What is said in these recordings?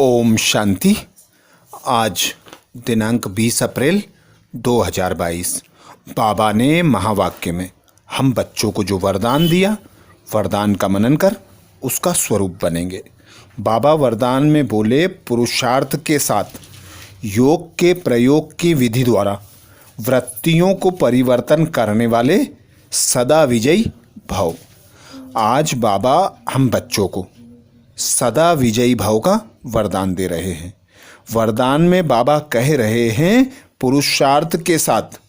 ओम शांति। आज दिनांक 20 अप्रैल 2022 बाबा ने महावाक्य में हम बच्चों को जो वरदान दिया, वरदान का मनन कर उसका स्वरूप बनेंगे। बाबा वरदान में बोले, पुरुषार्थ के साथ योग के प्रयोग की विधि द्वारा वृत्तियों को परिवर्तन करने वाले सदा विजयी भव। आज बाबा हम बच्चों को सदा विजयी भव का वरदान दे रहे हैं। वरदान में बाबा कह रहे हैं, पुरुषार्थ के साथ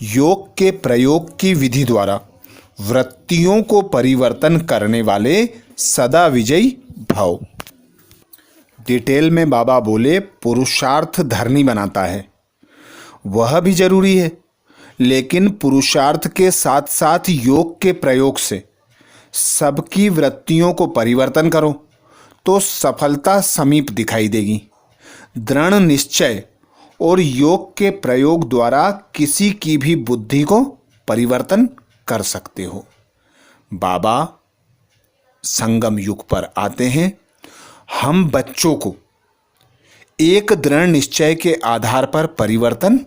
योग के प्रयोग की विधि द्वारा वृत्तियों को परिवर्तन करने वाले सदा विजयी भव। डिटेल में बाबा बोले, पुरुषार्थ धरनी बनाता है, वह भी जरूरी है, लेकिन पुरुषार्थ के साथ साथ योग के प्रयोग से सबकी वृत्तियों को परिवर्तन करो तो सफलता समीप दिखाई देगी। दृढ़ निश्चय और योग के प्रयोग द्वारा किसी की भी बुद्धि को परिवर्तन कर सकते हो। बाबा संगम युग पर आते हैं, हम बच्चों को एक दृढ़ निश्चय के आधार पर परिवर्तन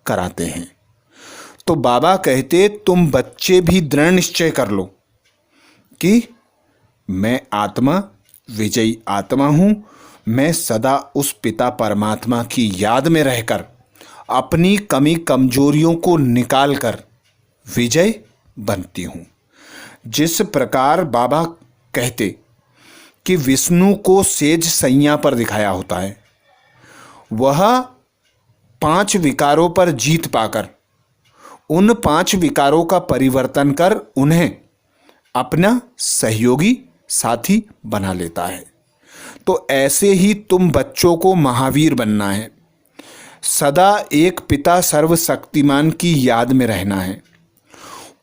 कराते हैं। तो बाबा कहते, तुम बच्चे भी दृढ़ निश्चय कर लो कि मैं आत्मा विजयी आत्मा हूँ। मैं सदा उस पिता परमात्मा की याद में रहकर अपनी कमी कमजोरियों को निकाल कर विजय बनती हूँ। जिस प्रकार बाबा कहते कि विष्णु को सेज सैया पर दिखाया होता है, वह 5 विकारों पर जीत पाकर उन 5 विकारों का परिवर्तन कर उन्हें अपना सहयोगी साथी बना लेता है। तो ऐसे ही तुम बच्चों को महावीर बनना है, सदा एक पिता सर्वशक्तिमान की याद में रहना है।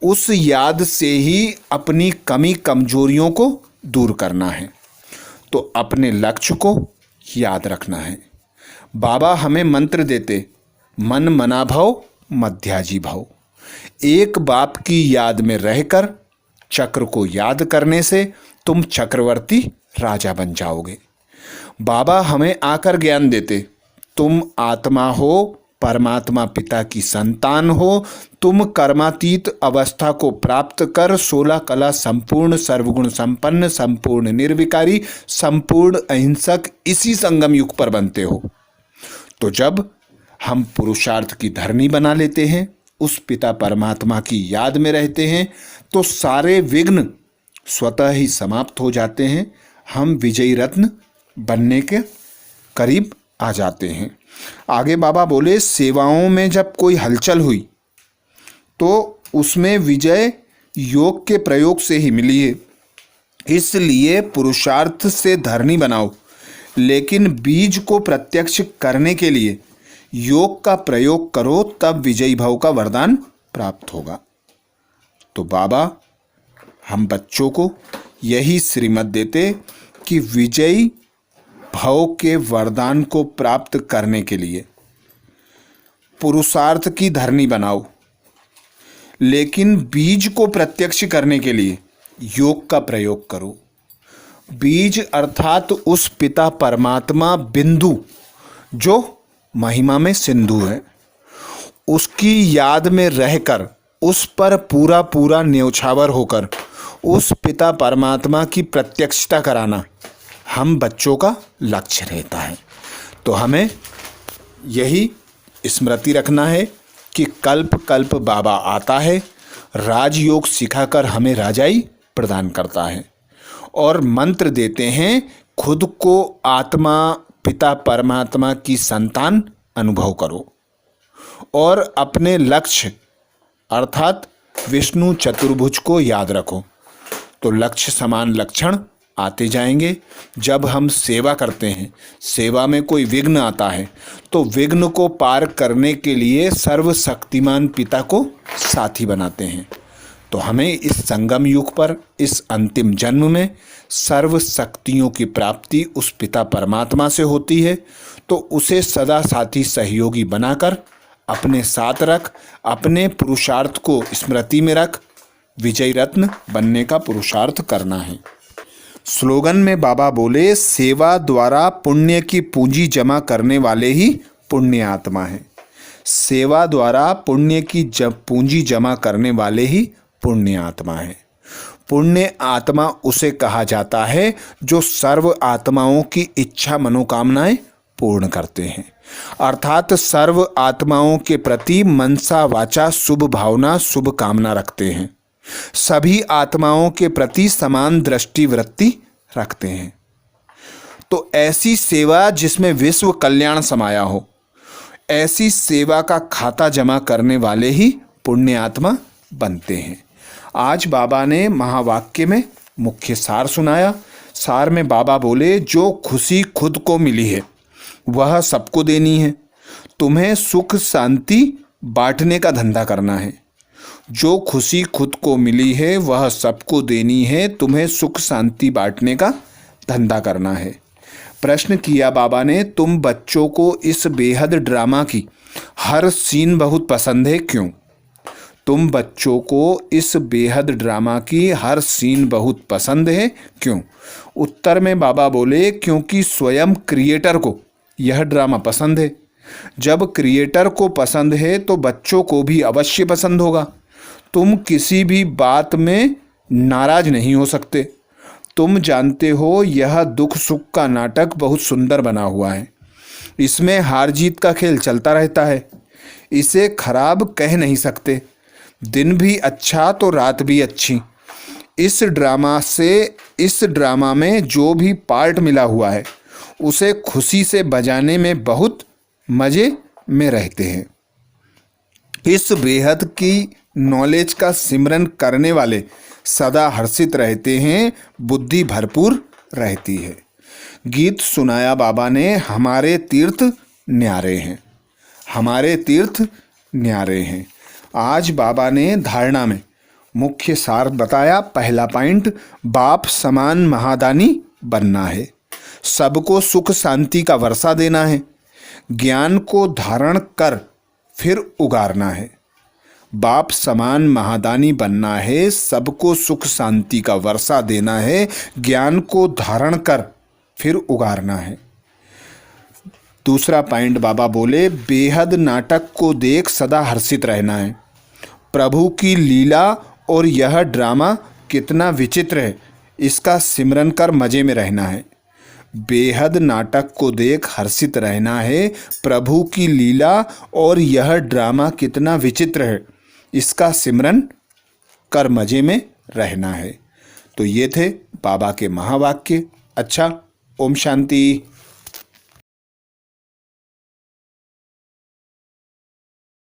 उस याद से ही अपनी कमी कमजोरियों को दूर करना है। तो अपने लक्ष्य को याद रखना है। बाबा हमें मंत्र देते, मन मना भव मध्याजी भव। एक बाप की याद में रहकर चक्र को याद करने से तुम चक्रवर्ती राजा बन जाओगे। बाबा हमें आकर ज्ञान देते, तुम आत्मा हो, परमात्मा पिता की संतान हो। तुम कर्मातीत अवस्था को प्राप्त कर 16 कला संपूर्ण, सर्वगुण संपन्न, संपूर्ण निर्विकारी, संपूर्ण अहिंसक इसी संगम युग पर बनते हो। तो जब हम पुरुषार्थ की धरनी बना लेते हैं, उस पिता परमात्मा की याद में रहते हैं, तो सारे विघ्न स्वतः ही समाप्त हो जाते हैं। हम विजयी रत्न बनने के करीब आ जाते हैं। आगे बाबा बोले, सेवाओं में जब कोई हलचल हुई तो उसमें विजय योग के प्रयोग से ही मिली है। इसलिए पुरुषार्थ से धरनी बनाओ, लेकिन बीज को प्रत्यक्ष करने के लिए योग का प्रयोग करो, तब विजयी भव का वरदान प्राप्त होगा। तो बाबा हम बच्चों को यही श्रीमत देते कि विजयी भव के वरदान को प्राप्त करने के लिए पुरुषार्थ की धरनी बनाओ, लेकिन बीज को प्रत्यक्ष करने के लिए योग का प्रयोग करो। बीज अर्थात उस पिता परमात्मा बिंदु जो महिमा में सिंधु है, उसकी याद में रहकर उस पर पूरा पूरा न्यौछावर होकर उस पिता परमात्मा की प्रत्यक्षता कराना हम बच्चों का लक्ष्य रहता है। तो हमें यही स्मृति रखना है कि कल्प कल्प बाबा आता है, राजयोग सिखाकर हमें राजाई प्रदान करता है और मंत्र देते हैं, खुद को आत्मा पिता परमात्मा की संतान अनुभव करो और अपने लक्ष्य अर्थात विष्णु चतुर्भुज को याद रखो। तो लक्ष्य समान लक्षण आते जाएंगे। जब हम सेवा करते हैं, सेवा में कोई विघ्न आता है, तो विघ्न को पार करने के लिए सर्वशक्तिमान पिता को साथी बनाते हैं। तो हमें इस संगम युग पर, इस अंतिम जन्म में सर्व शक्तियों की प्राप्ति उस पिता परमात्मा से होती है। तो उसे सदा साथी सहयोगी बनाकर अपने साथ रख, अपने पुरुषार्थ को स्मृति में रख, विजयी रत्न बनने का पुरुषार्थ करना है। स्लोगन में बाबा बोले, सेवा द्वारा पुण्य की पूंजी जमा करने वाले ही पुण्य आत्मा हैं। सेवा द्वारा पुण्य की पूंजी जमा करने वाले ही पुण्य आत्मा हैं। पुण्य आत्मा उसे कहा जाता है जो सर्व आत्माओं की इच्छा मनोकामनाएं पूर्ण करते हैं, अर्थात सर्व आत्माओं के प्रति मनसा वाचा शुभ भावना शुभ कामना रखते हैं, सभी आत्माओं के प्रति समान दृष्टि वृत्ति रखते हैं। तो ऐसी सेवा जिसमें विश्व कल्याण समाया हो, ऐसी सेवा का खाता जमा करने वाले ही पुण्य आत्मा बनते हैं। आज बाबा ने महावाक्य में मुख्य सार सुनाया। सार में बाबा बोले, जो खुशी खुद को मिली है वह सबको देनी है। तुम्हें सुख शांति बांटने का धंधा करना है। जो खुशी खुद को मिली है वह सबको देनी है। तुम्हें सुख शांति बांटने का धंधा करना है। प्रश्न किया बाबा ने, तुम बच्चों को इस बेहद ड्रामा की हर सीन बहुत पसंद है, क्यों? तुम बच्चों को इस बेहद ड्रामा की हर सीन बहुत पसंद है, क्यों? उत्तर में बाबा बोले, क्योंकि स्वयं क्रिएटर को यह ड्रामा पसंद है। जब क्रिएटर को पसंद है तो बच्चों को भी अवश्य पसंद होगा। तुम किसी भी बात में नाराज नहीं हो सकते। तुम जानते हो यह दुख सुख का नाटक बहुत सुंदर बना हुआ है। इसमें हार जीत का खेल चलता रहता है। इसे खराब कह नहीं सकते। दिन भी अच्छा तो रात भी अच्छी। इस ड्रामा में जो भी पार्ट मिला हुआ है उसे खुशी से बजाने में बहुत मज़े में रहते हैं। इस बेहद की नॉलेज का सिमरन करने वाले सदा हर्षित रहते हैं, बुद्धि भरपूर रहती है। गीत सुनाया बाबा ने, हमारे तीर्थ न्यारे हैं, हमारे तीर्थ न्यारे हैं। आज बाबा ने धारणा में मुख्य सार बताया। पहला पॉइंट, बाप समान महादानी बनना है। सबको सुख शांति का वर्षा देना है। ज्ञान को धारण कर फिर उगारना है। बाप समान महादानी बनना है, सबको सुख शांति का वर्षा देना है, ज्ञान को धारण कर फिर उगारना है। दूसरा पॉइंट बाबा बोले, बेहद नाटक को देख सदा हर्षित रहना है। प्रभु की लीला और यह ड्रामा कितना विचित्र है, इसका सिमरन कर मज़े में रहना है। बेहद नाटक को देख हर्षित रहना है। प्रभु की लीला और यह ड्रामा कितना विचित्र है, इसका सिमरन कर मज़े में रहना है। तो ये थे बाबा के महावाक्य। अच्छा, ओम शांति।